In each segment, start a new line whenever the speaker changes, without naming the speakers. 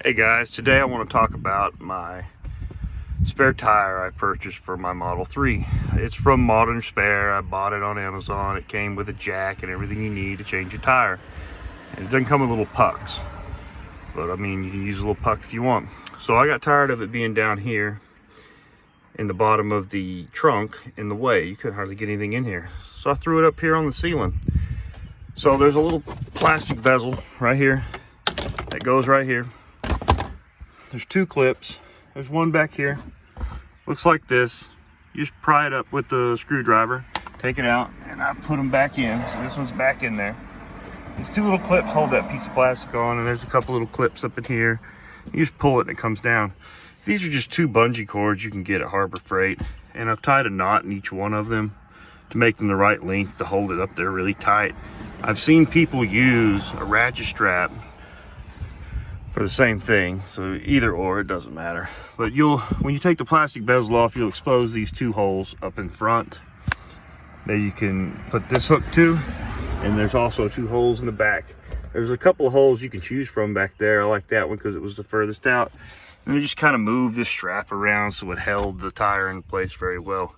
Hey guys, today I want to talk about my spare tire I purchased for my Model 3. It's from Modern Spare. I bought it on Amazon. It came with a jack and everything you need to change your tire. And it doesn't come with little pucks, but I mean, you can use a little puck if you want. So I got tired of it being down here in the bottom of the trunk in the way. You couldn't hardly get anything in here. So I threw it up here on the ceiling. So there's a little plastic bezel right here that goes right here. There's two clips. There's one back here. Looks like this. You just pry it up with the screwdriver, take it out, and I put them back in. So this one's back in there. These two little clips hold that piece of plastic on, and there's a couple little clips up in here. You just pull it and it comes down. These are just two bungee cords you can get at Harbor Freight, and I've tied a knot in each one of them to make them the right length to hold it up there really tight. I've seen people use a ratchet strap for the same thing, so either or, it doesn't matter. But when you take the plastic bezel off, you'll expose these two holes up in front that you can put this hook to, and there's also two holes in the back. There's a couple of holes you can choose from back there. I like that one because it was the furthest out. And they just kind of moved this strap around so it held the tire in place very well.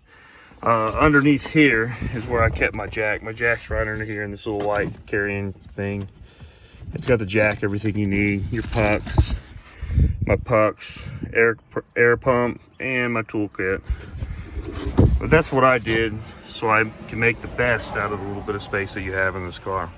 Underneath here is where I kept my jack. My jack's right under here in this little white carrying thing. It's got the jack, everything you need, your pucks, my pucks, air pump, and my toolkit. But that's what I did so I can make the best out of the little bit of space that you have in this car.